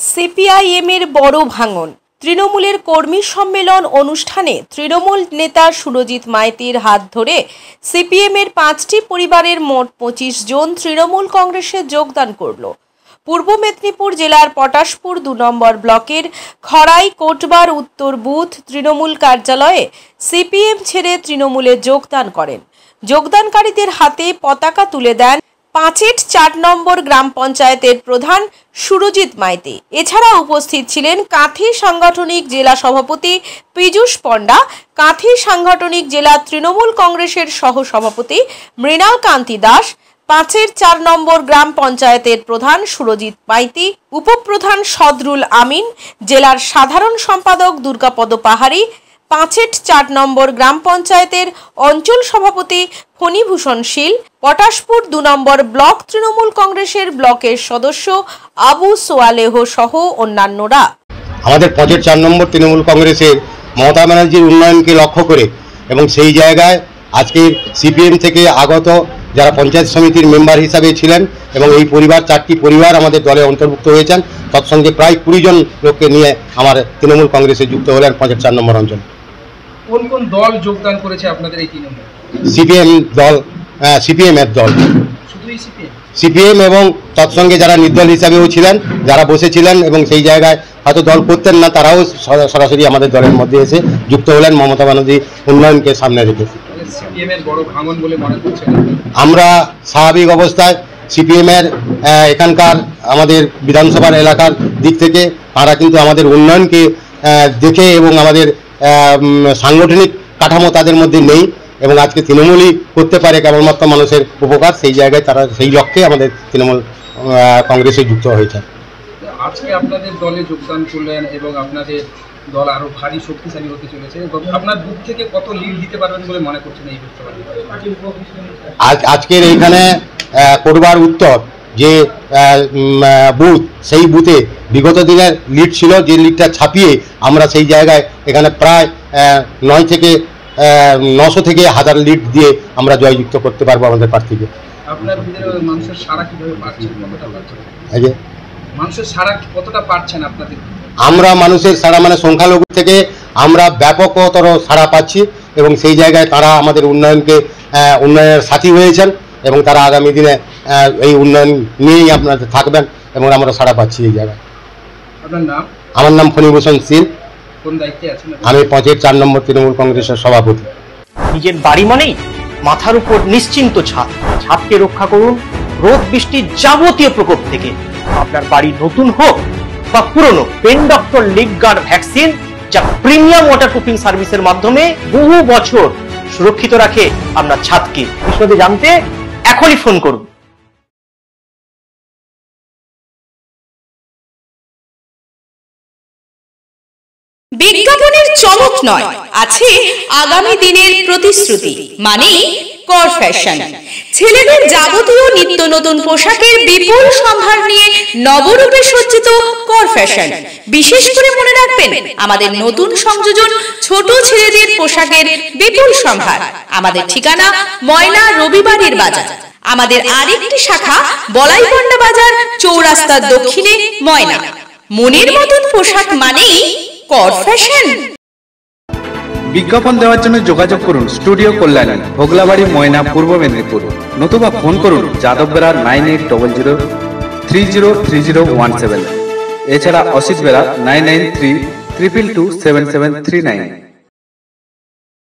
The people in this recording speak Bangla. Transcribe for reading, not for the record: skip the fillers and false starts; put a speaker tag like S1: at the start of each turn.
S1: সিপিআইএমের বড় ভাঙন। তৃণমূলের কর্মী সম্মেলন অনুষ্ঠানে তৃণমূল নেতা সুরজিৎ মাইতির হাত ধরে সিপিএমের 5টি পরিবারের মোট 25 জন তৃণমূল কংগ্রেসে যোগদান করল। পূর্ব মেদিনীপুর জেলার পটাশপুর 2 নম্বর ব্লকের খড়াই কোটবার উত্তর বুথ তৃণমূল কার্যালয়ে সিপিএম ছেড়ে তৃণমূলে যোগদান করেন। যোগদানকারীদের হাতে পতাকা তুলে দেন 4 নম্বর গ্রাম পঞ্চায়েতের প্রধান সুরজিৎ মাইতি। এছাড়া উপস্থিত ছিলেন কাঁথি সাংগঠনিক জেলা সভাপতি পীযূষ পণ্ডা, কাঁথি সাংগঠনিক জেলা তৃণমূল কংগ্রেসের সহ সভাপতি মৃণাল কান্তি দাস, 4 নম্বর গ্রাম পঞ্চায়েতের প্রধান সুরজিৎ মাইতি, উপপ্রধান সদরুল আমিন, জেলার সাধারণ সম্পাদক দুর্গাপদ পাহাড়ি, 4 নম্বর গ্রাম পঞ্চায়েতের অঞ্চল সভাপতি ফণীভূষণ শীল, পটাশপুর 2 নম্বর ব্লক তৃণমূল কংগ্রেসের ব্লকের সদস্য আবু সোয়ালেহ সহ অন্যান্যরা।
S2: আমাদের 4 নম্বর তৃণমূল কংগ্রেসের মমতা ব্যানার্জির উন্নয়নকে লক্ষ্য করে এবং সেই জায়গায় আজকে সিপিএম থেকে আগত যারা পঞ্চায়েত সমিতির মেম্বার হিসাবে ছিলেন এবং এই পরিবার 4টি পরিবার আমাদের দলে অন্তর্ভুক্ত হয়েছেন, তৎসঙ্গে প্রায় 20 জন লোককে নিয়ে আমার তৃণমূল কংগ্রেসে যুক্ত হলেন 4 নম্বর অঞ্চল।
S3: কোন কোন দল যোগদান করেছে আপনাদের এই তৃণমূল?
S2: সিপিএম দল, সিপিএমের দল, সিপিএম এবং তৎসঙ্গে যারা নির্দল হিসাবেও ছিলেন, যারা বসেছিলেন এবং সেই জায়গায় হয়তো দল করতেন না, তারাও সরাসরি আমাদের দলের মধ্যে এসে যুক্ত হলেন মমতা ব্যানার্জি উন্নয়নকে সামনে রেখে। আমরা স্বাভাবিক অবস্থায় সিপিএমের এখানকার আমাদের বিধানসভার এলাকার দিক থেকে তারা কিন্তু আমাদের উন্নয়নকে দেখে এবং আমাদের সাংগঠনিক কাঠামো তাদের মধ্যে নেই এবং আজকে তৃণমূলই করতে পারে কেবলমাত্র মানুষের উপকার, সেই জায়গায় তারা সেই লক্ষ্যে আমাদের তৃণমূল কংগ্রেসে যুক্ত হয়েছে।
S3: আজকে আপনাদের দলে যোগদান করলেন এবং আপনাদের দল আরো ভারী শক্তিশালী হতে চলেছে। আপনার বুথ থেকে কত লিড দিতে পারবেন বলে মনে করছেন এই বুথ?
S2: আজকের এইখানে কোটবার উত্তর যে বুথ, সেই বুথে বিগত দিনের লিড ছিল, যে লিডটা ছাপিয়ে আমরা সেই জায়গায় এখানে প্রায় 900 থেকে 1000 লিড দিয়ে আমরা জয়যুক্ত করতে পারবো আমাদের প্রার্থীকে।
S3: মানুষের সাড়া কিভাবে পাচ্ছেন? মানুষের সাড়া কতটা পাচ্ছেন আপনাদের?
S2: আমরা মানুষের সাড়া মানে সংখ্যালঘু থেকে আমরা ব্যাপকতর সাড়া পাচ্ছি এবং সেই জায়গায় তারা আমাদের উন্নয়নের সাথী হয়েছেন এবং তারা আগামী দিনে এই উন্নয়ন নিয়েই আপনাদের থাকবেন এবং আমরা সাড়া পাচ্ছি এই জায়গায়।
S3: আপনার নাম?
S2: আমার নাম ফণীভূষণ শীল।
S3: কোন দায়িত্বে আছেন?
S2: আমি 4 নম্বর তৃণমূল কংগ্রেসের সভাপতি।
S4: নিজের বাড়ি মানেই মাথার উপর নিশ্চিন্ত ছাদ। ছাদকে রক্ষা করুন রোদ বৃষ্টির যাবতীয় প্রকোপ থেকে। আপনার বাড়ি নতুন হোক বা পুরনো, pen doctor leak guard vaccine, যা প্রিমিয়াম ওয়াটারপ্রুফিং সার্ভিসের মাধ্যমে বহু বছর সুরক্ষিত রাখে আপনার ছাদকে। বিশদে জানতে এখনই ফোন করুন।
S1: বিজ্ঞাপনের চমক নয়, আছে আগামী দিনের প্রতিশ্রুতি, মানে কর ফ্যাশন। ছেলেদের যাবতীয় নিত্য নতুন পোশাকের বিপুল সম্ভার নিয়ে নবরূপে সজ্জিত কর ফ্যাশন। বিশেষ করে মনে রাখবেন, আমাদের নতুন সংযোজন ছোট ছেলেদের পোশাকের বিপুল সম্ভার। আমাদের ঠিকানা ময়না রবিবারের বাজার। আমাদের আরেকটি শাখা বলাইপন্ডা বাজার, চৌরাস্তার দক্ষিণে ময়না। মনের মতন পোশাক মানেই কর ফ্যাশন।
S5: বিজ্ঞাপন দেওয়ার জন্য যোগাযোগ করুন স্টুডিও কল্যাণী, ভোগলাবাড়ি, ময়না, পূর্ব মেদিনীপুর। নতুবা ফোন করুন যাদববেড়া 9800303017। এছাড়া অসিত বেড়া 9932227739।